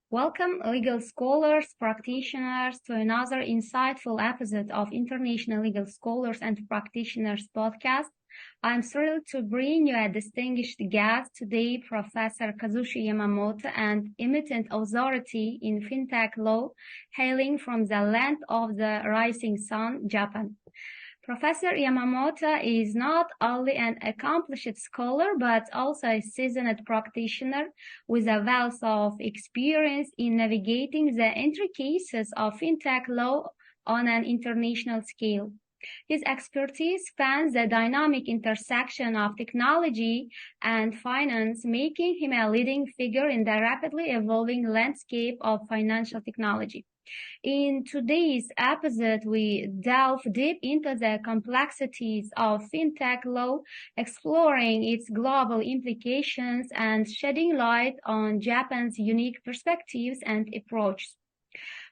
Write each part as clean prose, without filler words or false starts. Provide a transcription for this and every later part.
Welcome, legal scholars, practitioners, to another insightful episode of International Legal Scholars and Practitioners podcast. I'm thrilled to bring you a distinguished guest today, Professor Kazushi Yamamoto, an eminent authority in Fintech Law, hailing from the land of the rising sun, Japan. Professor Yamamoto is not only an accomplished scholar, but also a seasoned practitioner with a wealth of experience in navigating the intricacies of fintech law on an international scale. His expertise spans the dynamic intersection of technology and finance, making him a leading figure in the rapidly evolving landscape of financial technology. In today's episode, we delve deep into the complexities of fintech law, exploring its global implications and shedding light on Japan's unique perspectives and approaches.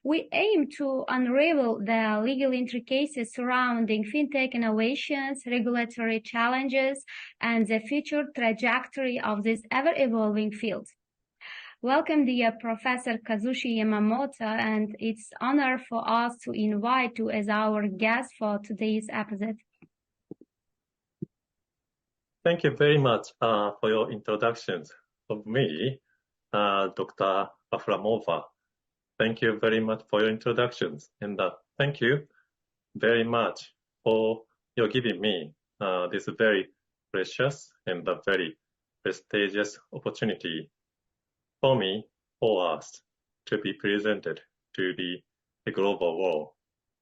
We aim to unravel the legal intricacies surrounding fintech innovations, regulatory challenges, and the future trajectory of this ever-evolving field. Welcome, dear Professor Kazushi Yamamoto, and it's an honor for us to invite you as our guest for today's episode. Thank you very much for your introductions of me, Dr. Aframova. Thank you very much for your introductions, and thank you very much for your giving me this very precious and very prestigious opportunity for me, for us, to be presented to the global world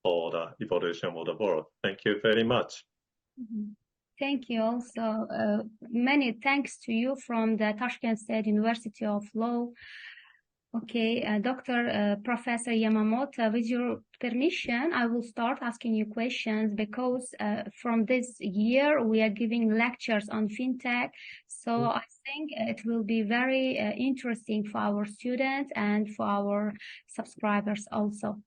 or the evolution of the world. Thank you very much. Thank you also. Many thanks to you from the Tashkent State University of Law. Okay, Professor Yamamoto, with your permission, I will start asking you questions because from this year we are giving lectures on fintech. So I think it will be very interesting for our students and for our subscribers also.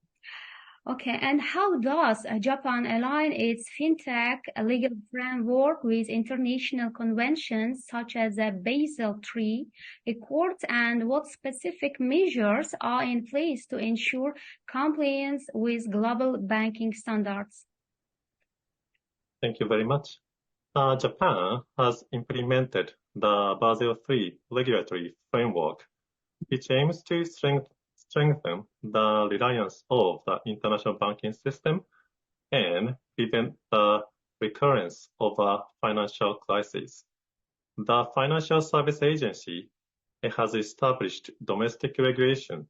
Okay, and how does Japan align its fintech legal framework with international conventions such as the Basel III Accord, and what specific measures are in place to ensure compliance with global banking standards? Thank you very much. Japan has implemented the Basel III regulatory framework, which aims to strengthen the reliance of the international banking system and prevent the recurrence of a financial crisis. The Financial Service Agency has established domestic regulation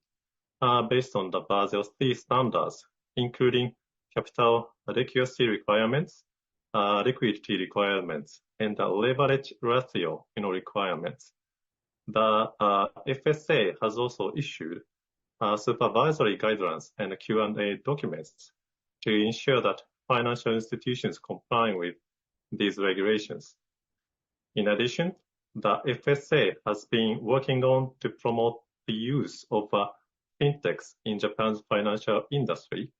based on the Basel III standards, including capital adequacy requirements, liquidity requirements, and the leverage ratio requirements. The FSA has also issued supervisory guidelines and Q&A documents to ensure that financial institutions comply with these regulations. In addition, the FSA has been working on to promote the use of fintechs in Japan's financial industry,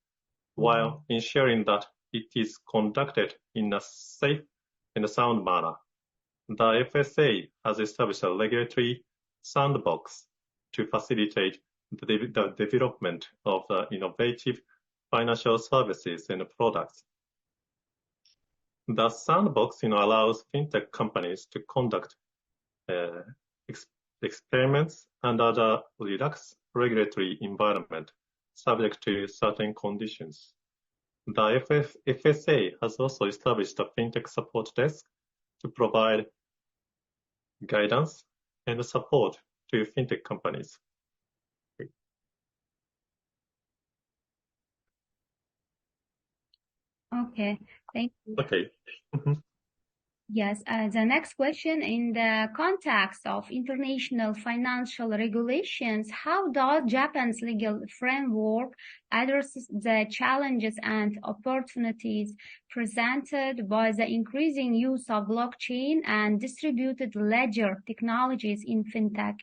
while ensuring that it is conducted in a safe and sound manner. The FSA has established a regulatory sandbox to facilitate the development of innovative financial services and products. The sandbox allows fintech companies to conduct experiments under the relaxed regulatory environment subject to certain conditions. The FSA has also established a fintech support desk to provide guidance and support to fintech companies. Okay, thank you. Okay. Yes, the next question, in the context of international financial regulations, how does Japan's legal framework address the challenges and opportunities presented by the increasing use of blockchain and distributed ledger technologies in fintech?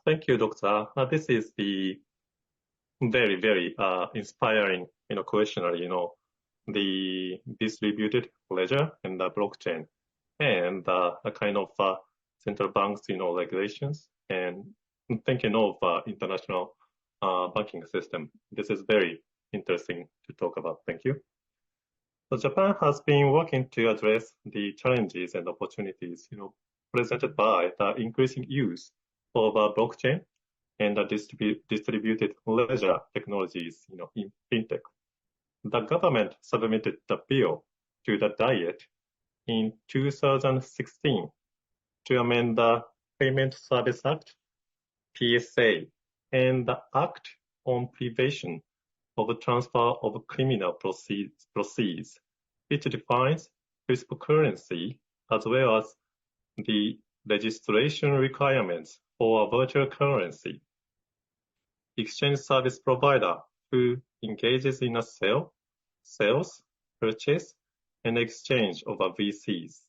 Thank you, Doctor. This is the very, very inspiring, questionnaire, the distributed ledger and the blockchain, and a kind of central banks, regulations, and thinking of international banking system. This is very interesting to talk about. Thank you. So Japan has been working to address the challenges and opportunities, presented by the increasing use of blockchain and the distributed ledger technologies, in fintech. The government submitted the bill to the Diet in 2016 to amend the Payment Service Act, PSA, and the Act on Prevention of Transfer of Criminal Proceeds, which defines cryptocurrency as well as the registration requirements for a virtual currency. Exchange service provider who engages in a sales, purchase, and exchange of VCs.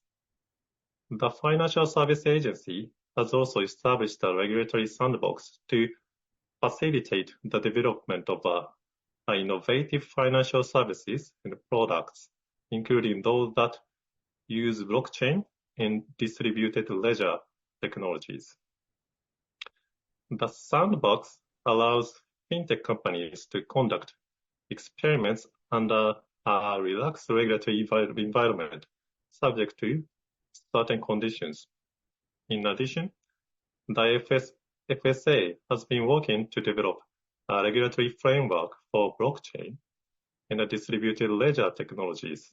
The Financial Service Agency has also established a regulatory sandbox to facilitate the development of innovative financial services and products, including those that use blockchain and distributed ledger technologies. The sandbox allows fintech companies to conduct experiments under a relaxed regulatory environment subject to certain conditions. In addition, the FSA has been working to develop a regulatory framework for blockchain and distributed ledger technologies.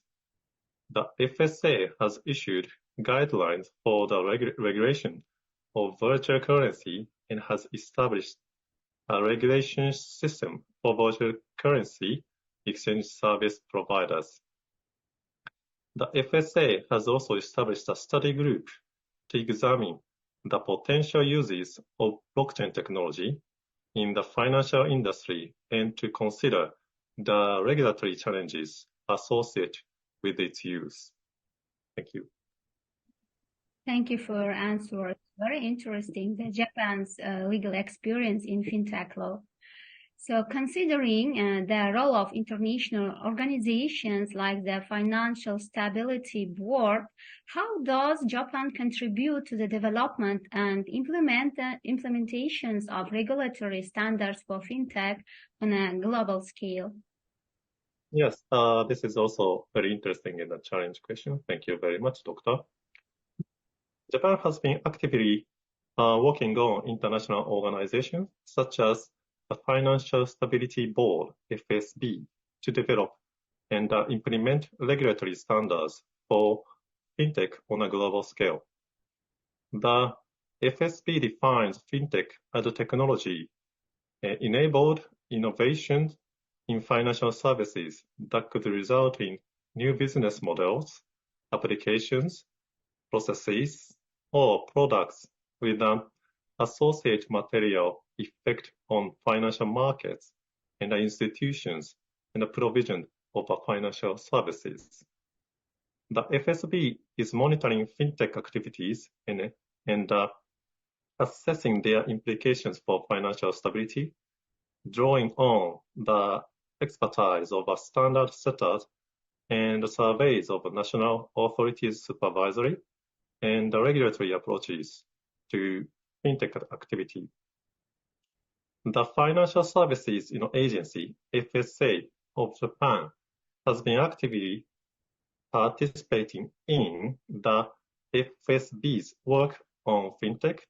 The FSA has issued guidelines for the regulation of virtual currency and has established a regulation system for virtual currency exchange service providers. The FSA has also established a study group to examine the potential uses of blockchain technology in the financial industry and to consider the regulatory challenges associated with its use. Thank you. Thank you for your answer. Very interesting, the Japan's legal experience in fintech law. So considering the role of international organizations like the Financial Stability Board, how does Japan contribute to the development and implementations of regulatory standards for fintech on a global scale? Yes, this is also very interesting and a challenge question. Thank you very much, Doctor. Japan has been actively working on international organizations such as the Financial Stability Board, FSB, to develop and implement regulatory standards for fintech on a global scale. The FSB defines fintech as a technology enabled innovations in financial services that could result in new business models, applications, processes, or products with an associated material effect on financial markets and institutions and the provision of financial services. The FSB is monitoring fintech activities and assessing their implications for financial stability, drawing on the expertise of standard setters and surveys of national authorities' supervisory and regulatory approaches to fintech activity. The Financial Services Agency, FSA, of Japan has been actively participating in the FSB's work on fintech.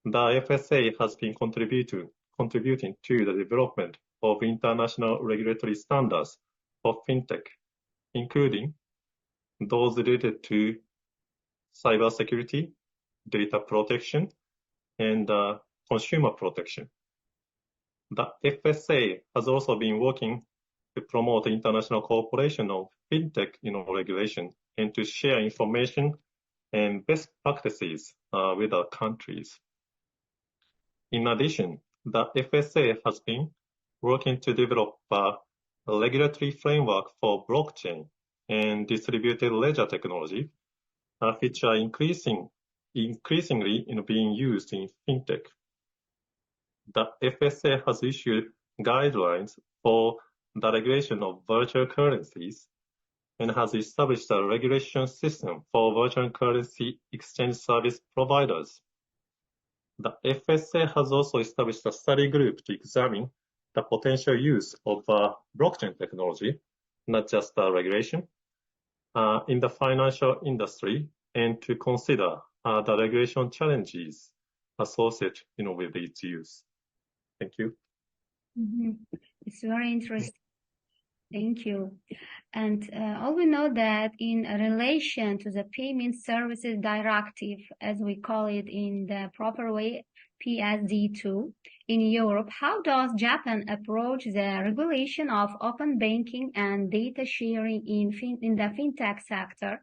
The FSA has been contributing to the development of international regulatory standards for fintech, including those related to cybersecurity, data protection, and consumer protection. The FSA has also been working to promote international cooperation of fintech regulation and to share information and best practices with our countries. In addition, the FSA has been working to develop a regulatory framework for blockchain and distributed ledger technology, which are increasingly being used in fintech. The FSA has issued guidelines for the regulation of virtual currencies and has established a regulation system for virtual currency exchange service providers. The FSA has also established a study group to examine the potential use of blockchain technology, not just regulation, in the financial industry, and to consider the regulation challenges associated with its use. Thank you. It's very interesting. Thank you. And all we know that in relation to the Payment Services Directive, as we call it in the proper way, PSD2, in Europe, how does Japan approach the regulation of open banking and data sharing in the fintech sector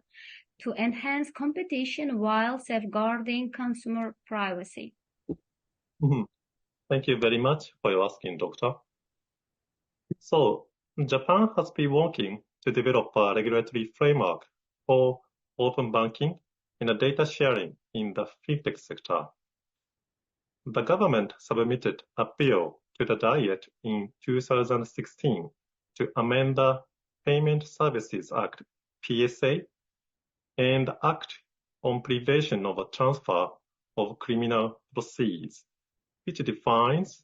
to enhance competition while safeguarding consumer privacy? Thank you very much for your asking, Doctor. So, Japan has been working to develop a regulatory framework for open banking and data sharing in the fintech sector. The government submitted a bill to the Diet in 2016 to amend the Payment Services Act, PSA, and the Act on Prevention of a Transfer of Criminal Proceeds, which defines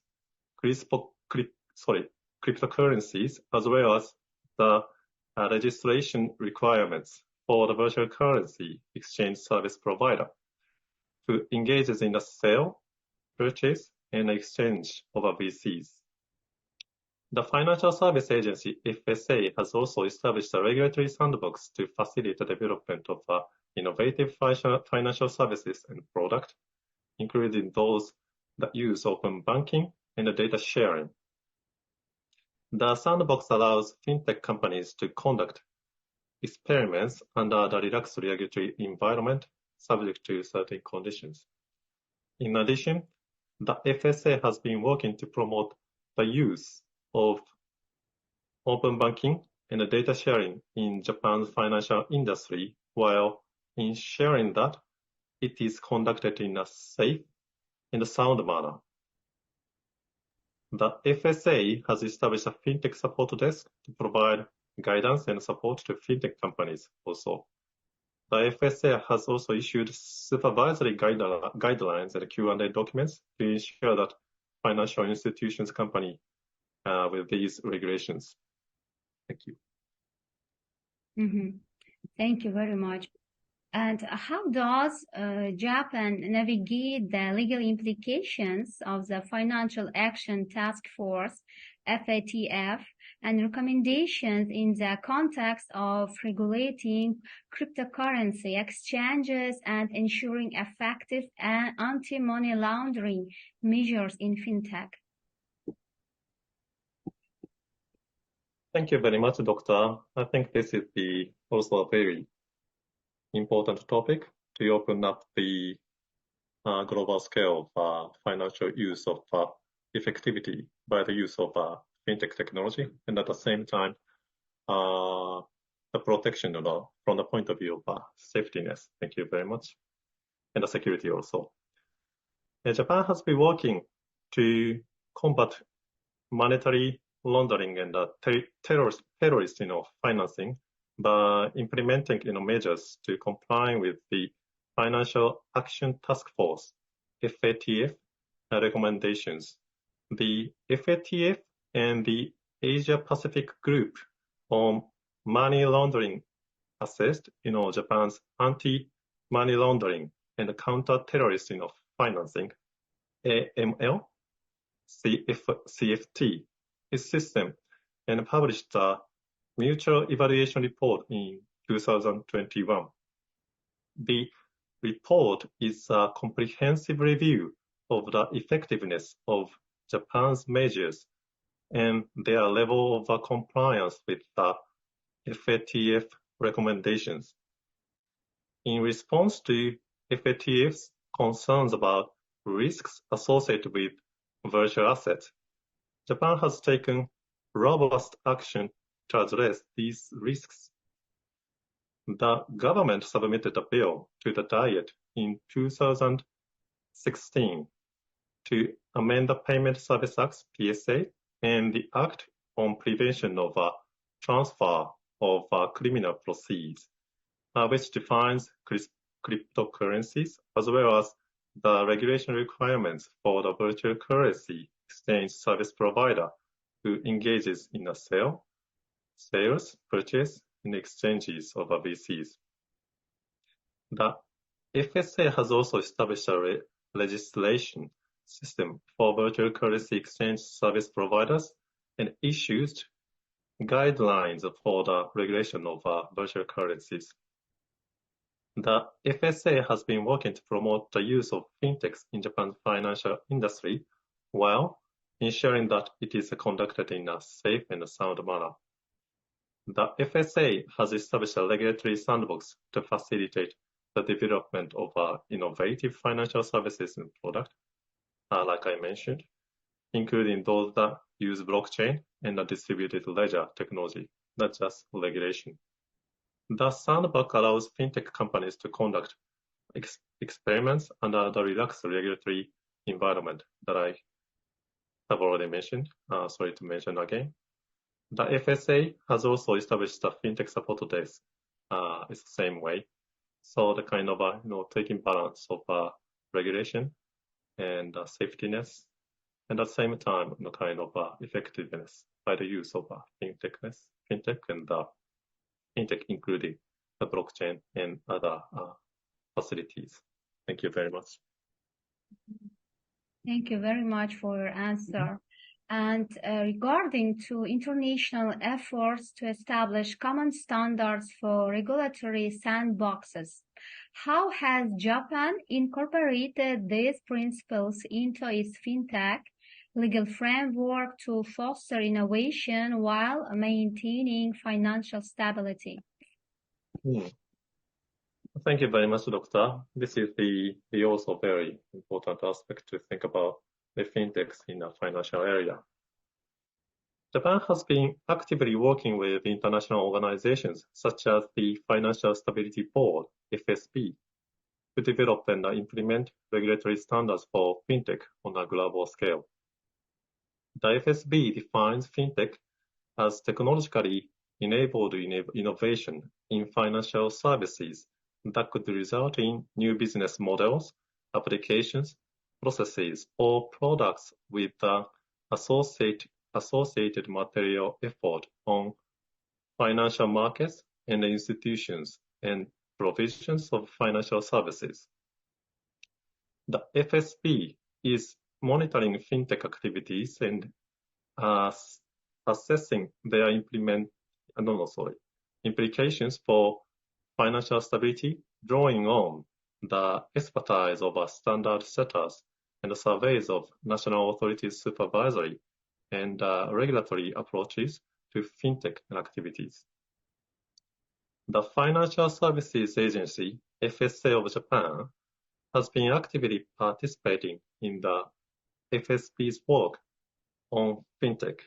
cryptocurrencies as well as the registration requirements for the virtual currency exchange service provider who engages in the sale, purchase, and exchange of VCs. The Financial Service Agency, FSA, has also established a regulatory sandbox to facilitate the development of innovative financial services and products, including those that use open banking and data sharing. The sandbox allows fintech companies to conduct experiments under the relaxed regulatory environment subject to certain conditions. In addition, the FSA has been working to promote the use of open banking and data sharing in Japan's financial industry while ensuring that it is conducted in a safe and sound manner. The FSA has established a fintech support desk to provide guidance and support to fintech companies also. The FSA has also issued supervisory guidelines and Q&A documents to ensure that financial institutions comply with these regulations. Thank you. Thank you very much. And how does Japan navigate the legal implications of the Financial Action Task Force, FATF, and recommendations in the context of regulating cryptocurrency exchanges and ensuring effective anti-money laundering measures in fintech? Thank you very much, Doctor. I think this is also a very important topic to open up the global scale of financial use of effectivity by the use of fintech technology, and at the same time, the protection from the point of view of safetyness. Thank you very much. And the security also. Japan has been working to combat monetary laundering and terrorist financing by implementing measures to comply with the Financial Action Task Force, FATF, recommendations. The FATF and the Asia Pacific Group on Money Laundering assessed Japan's anti-money laundering and counter-terrorist financing, AML, CFT, system, and published a mutual evaluation report in 2021. The report is a comprehensive review of the effectiveness of Japan's measures and their level of compliance with the FATF recommendations. In response to FATF's concerns about risks associated with virtual assets, Japan has taken robust action to address these risks. The government submitted a bill to the Diet in 2016 to amend the Payment Service Act, PSA, and the Act on Prevention of Transfer of Criminal Proceeds, which defines cryptocurrencies as well as the regulation requirements for the virtual currency exchange service provider who engages in a sales, purchase, and exchanges of VCs. The FSA has also established a legislation system for virtual currency exchange service providers and issued guidelines for the regulation of virtual currencies. The FSA has been working to promote the use of fintechs in Japan's financial industry while ensuring that it is conducted in a safe and sound manner. The FSA has established a regulatory sandbox to facilitate the development of innovative financial services and products, like I mentioned, including those that use blockchain and a distributed ledger technology, not just regulation. The sandbox allows fintech companies to conduct experiments under the relaxed regulatory environment that I have already mentioned. Sorry to mention again. The FSA has also established the fintech support desk. It's the same way. So the kind of taking balance of regulation and safetyness, and at the same time, the kind of effectiveness by the use of fintech and fintech, including the blockchain and other facilities. Thank you very much. Thank you very much for your answer. And regarding to international efforts to establish common standards for regulatory sandboxes, how has Japan incorporated these principles into its fintech legal framework to foster innovation while maintaining financial stability? Thank you very much, Doctor. This is the also very important aspect to think about the fintechs in the financial area. Japan has been actively working with international organizations such as the Financial Stability Board, FSB, to develop and implement regulatory standards for fintech on a global scale. The FSB defines fintech as technologically enabled innovation in financial services that could result in new business models, applications, processes, or products with associated material effort on financial markets and institutions and provisions of financial services. The FSB is monitoring fintech activities and assessing their implications for financial stability, drawing on the expertise of standard setters and surveys of national authorities' supervisory and regulatory approaches to fintech activities. The Financial Services Agency, FSA of Japan, has been actively participating in the FSB's work on fintech.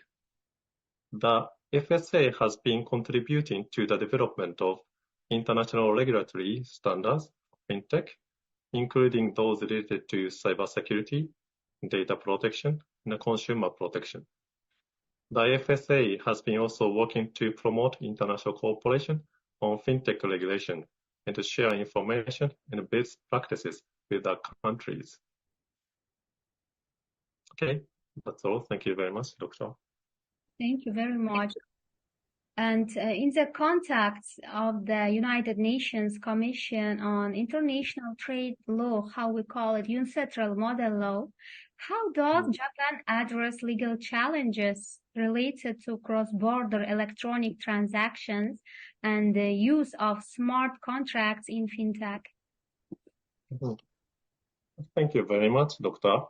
The FSA has been contributing to the development of international regulatory standards for fintech, including those related to cybersecurity, data protection, and consumer protection. The FSA has been also working to promote international cooperation on fintech regulation and to share information and best practices with our countries. Okay, that's all. Thank you very much, Doctor. Thank you very much. And in the context of the United Nations Commission on International Trade Law, how we call it, unilateral model law, how does Japan address legal challenges related to cross-border electronic transactions and the use of smart contracts in fintech? Thank you very much, Doctor.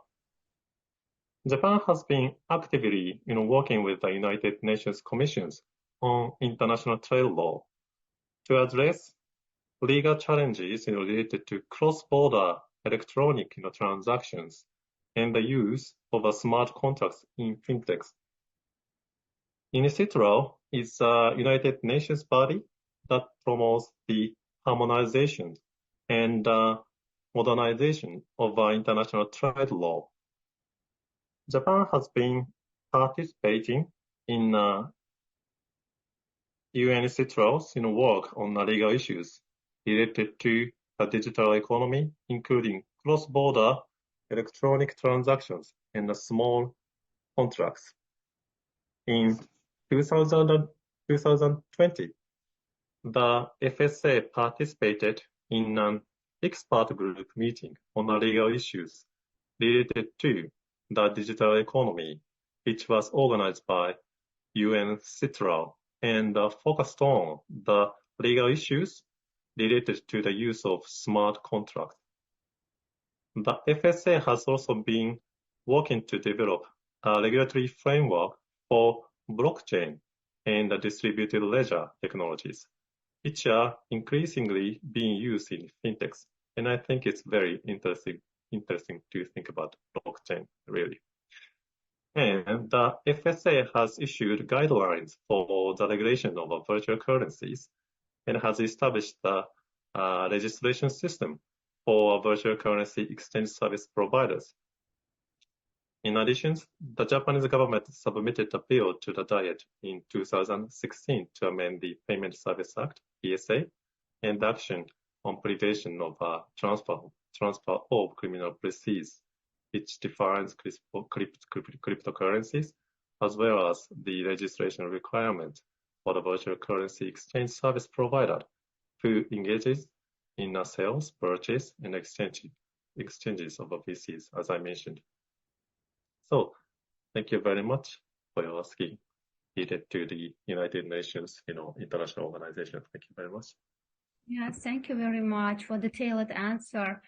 Japan has been actively working with the United Nations Commissions on international trade law to address legal challenges related to cross-border electronic transactions and the use of smart contracts in fintechs. UNCITRAL is a United Nations body that promotes the harmonization and modernization of international trade law. Japan has been participating in UNCITRAL's work on legal issues related to the digital economy, including cross-border electronic transactions and small contracts. In 2020, the FSA participated in an expert group meeting on legal issues related to the digital economy, which was organized by UN CITRAL and focused on the legal issues related to the use of smart contracts. The FSA has also been working to develop a regulatory framework for blockchain and distributed ledger technologies, which are increasingly being used in fintechs. And I think it's very interesting to think about blockchain, really. And the FSA has issued guidelines for the regulation of virtual currencies and has established the registration system for virtual currency exchange service providers. In addition, the Japanese government submitted a bill to the Diet in 2016 to amend the Payment Service Act, PSA, and Action on Prevention of transfer of criminal proceeds, which defines cryptocurrencies, as well as the registration requirement for the virtual currency exchange service provider who engages in sales, purchase, and exchanges of VCs, as I mentioned. So, thank you very much for your asking related to the United Nations, international organization. Thank you very much. Yes, thank you very much for the detailed answer.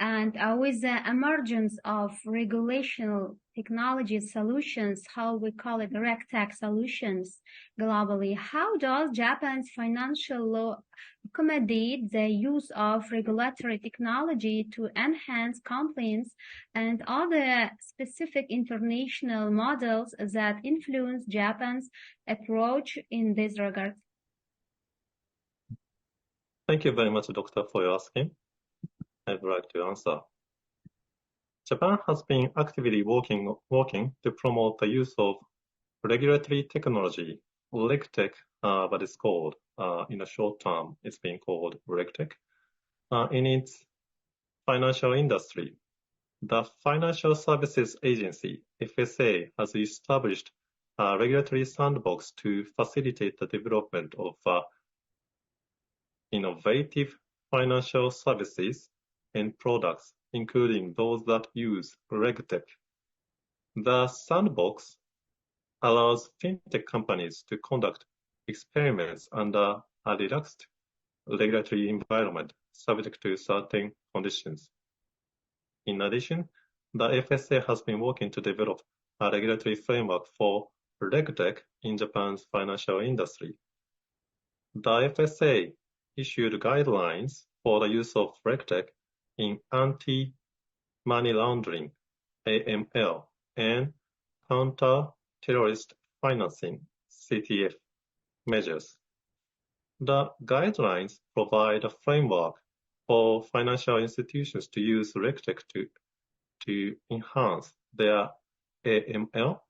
And with the emergence of regulational technology solutions, how we call it RegTech solutions globally, how does Japan's financial law accommodate the use of regulatory technology to enhance compliance and other specific international models that influence Japan's approach in this regard? Thank you very much, Doctor, for your asking. I'd like to answer. Japan has been actively working to promote the use of regulatory technology, RegTech, but it's called, in a short term, it's been called RegTech, in its financial industry. The Financial Services Agency, FSA, has established a regulatory sandbox to facilitate the development of innovative financial services and products, including those that use RegTech. The sandbox allows fintech companies to conduct experiments under a relaxed regulatory environment subject to certain conditions. In addition, the FSA has been working to develop a regulatory framework for RegTech in Japan's financial industry. The FSA issued guidelines for the use of RegTech in anti-money laundering, AML, and counter-terrorist financing, CTF, measures. The guidelines provide a framework for financial institutions to use RegTech to enhance their AML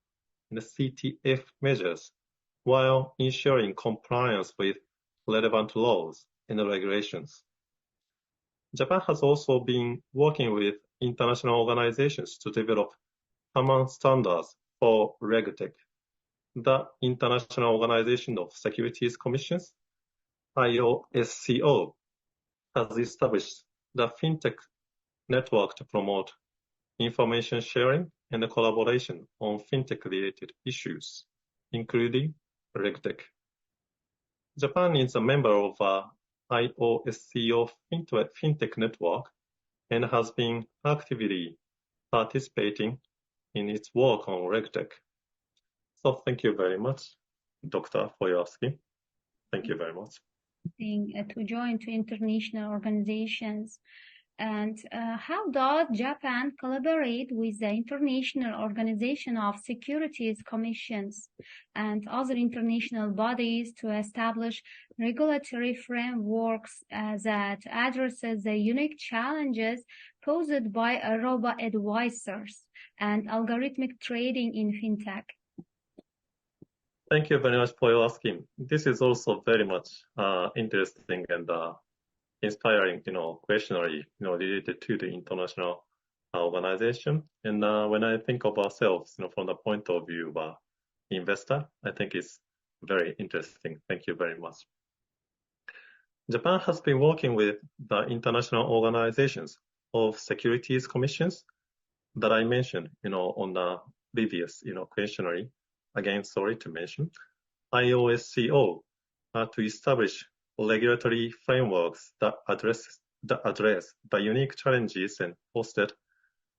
and CTF measures while ensuring compliance with relevant laws and regulations. Japan has also been working with international organizations to develop common standards for RegTech. The International Organization of Securities Commissions, IOSCO, has established the Fintech network to promote information sharing and collaboration on Fintech-related issues, including RegTech. Japan is a member of IOSCO Fintech network and has been actively participating in its work on RegTech. So thank you very much, Doctor, for your asking. Thank you very much. To join to international organizations. And how does Japan collaborate with the International Organization of Securities Commissions and other international bodies to establish regulatory frameworks that addresses the unique challenges posed by robo-advisors and algorithmic trading in fintech? Thank you very much for your asking. This is also very much interesting and inspiring, questionnaire, related to the international organization. And when I think of ourselves, from the point of view of an investor, I think it's very interesting. Thank you very much. Japan has been working with the international organizations of securities commissions that I mentioned, on the previous, questionnaire. Again, sorry to mention, IOSCO, to establish regulatory frameworks that address the unique challenges and posted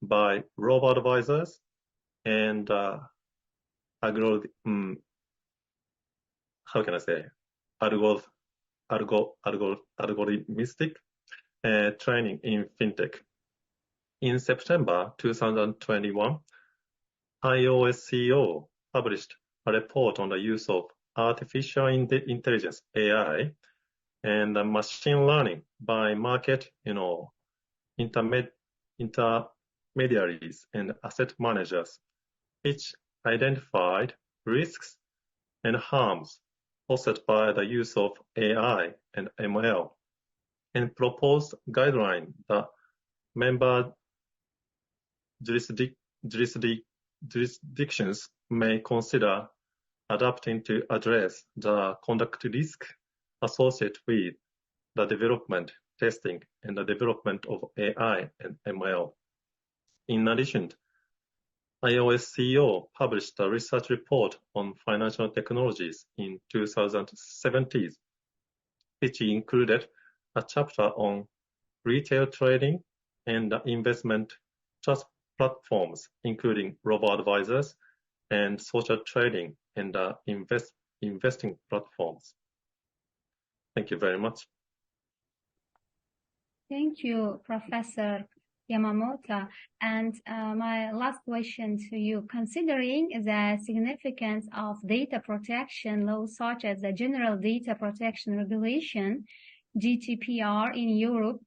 by robo-advisors and how can I say, algorithmic training in fintech. In September 2021, IOSCO published a report on the use of artificial intelligence, AI, and machine learning by market, intermediaries and asset managers, which identified risks and harms posed by the use of AI and ML, and proposed guidelines that member jurisdictions may consider adapting to address the conduct risk associated with the development, testing, and the development of AI and ML. In addition, IOSCO published a research report on financial technologies in 2017, which included a chapter on retail trading and investment trust platforms, including robo-advisors and social trading and investing platforms. Thank you very much. Thank you, Professor Yamamoto. And my last question to you, considering the significance of data protection laws such as the General Data Protection Regulation, GDPR in Europe,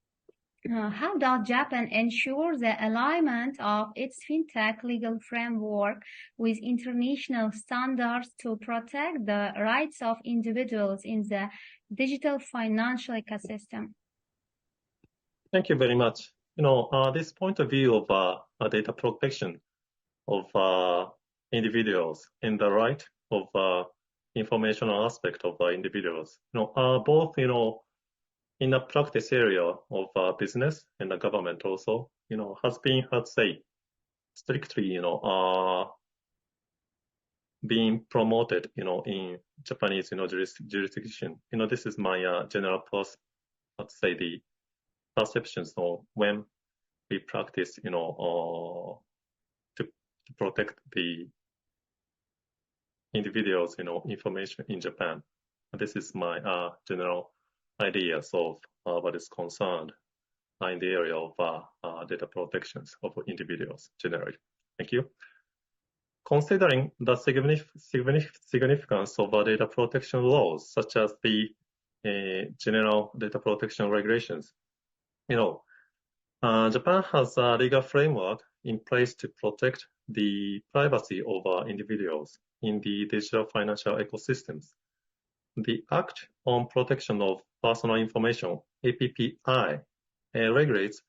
how does Japan ensure the alignment of its fintech legal framework with international standards to protect the rights of individuals in the digital financial ecosystem? Thank you very much. This point of view of data protection of individuals and the right of informational aspect of individuals, are both, in the practice area of business and the government also, has been, let's say, strictly, being promoted, in Japanese, jurisdiction. This is my general, let's say, the perceptions of when we practice, to protect the individuals, information in Japan. This is my general ideas of what is concerned in the area of data protections of individuals generally. Thank you. Considering the significance of data protection laws, such as the general data protection regulations, Japan has a legal framework in place to protect the privacy of individuals in the digital financial ecosystems. The Act on Protection of Personal Information, APPI, regulates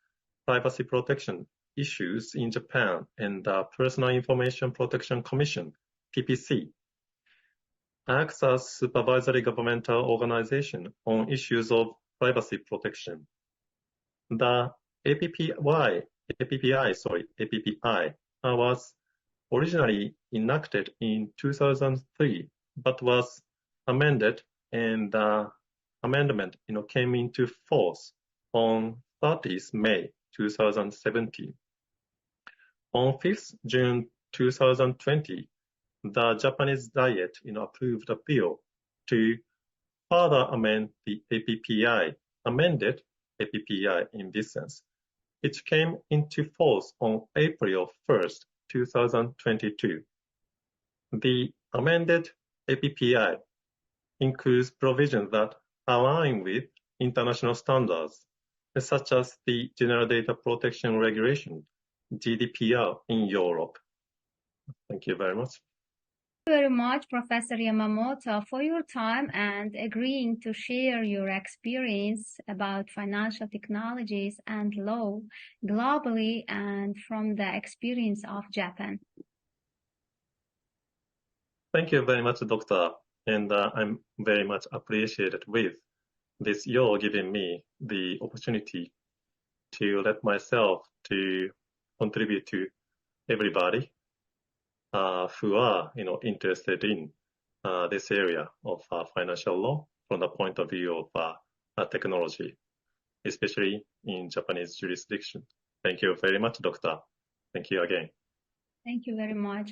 privacy protection issues in Japan, and the Personal Information Protection Commission, PPC, acts as supervisory governmental organization on issues of privacy protection. The APPI was originally enacted in 2003, but was amended, and the amendment, came into force on 30th May 2017. On 5th June 2020, the Japanese Diet, approved a bill to further amend the APPI, amended APPI in this sense, which came into force on April 1st, 2022. The amended APPI includes provisions that align with international standards, such as the General Data Protection Regulation, GDPR, in Europe. Thank you very much. Thank you very much, Professor Yamamoto, for your time and agreeing to share your experience about financial technologies and law globally and from the experience of Japan. Thank you very much, Doctor. And I'm very much appreciated with this you're giving me the opportunity to let myself to contribute to everybody who are interested in this area of financial law from the point of view of technology, especially in Japanese jurisdiction. Thank you very much, Doctor. Thank you again. Thank you very much.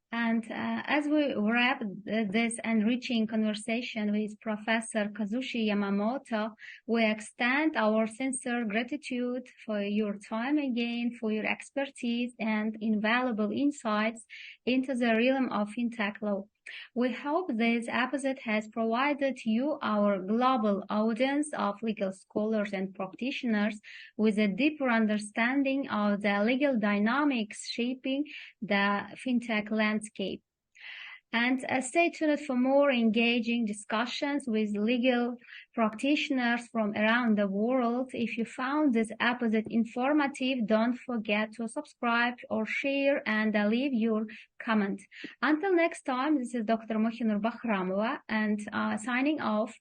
And as we wrap this enriching conversation with Professor Kazushi Yamamoto, we extend our sincere gratitude for your time again, for your expertise and invaluable insights into the realm of fintech law. We hope this episode has provided you, our global audience of legal scholars and practitioners, with a deeper understanding of the legal dynamics shaping the fintech landscape. And stay tuned for more engaging discussions with legal practitioners from around the world. If you found this episode informative, don't forget to subscribe or share and leave your comment. Until next time, this is Dr. Mokhinur Bahramova and signing off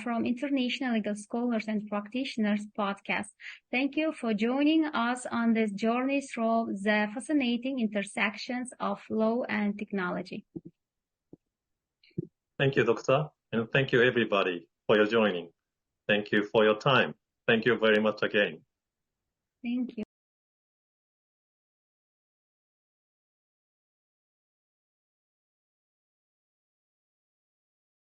from International Legal Scholars and Practitioners podcast. Thank you for joining us on this journey through the fascinating intersections of law and technology. Thank you, Doctor, and thank you, everybody, for your joining. Thank you for your time. Thank you very much again. Thank you.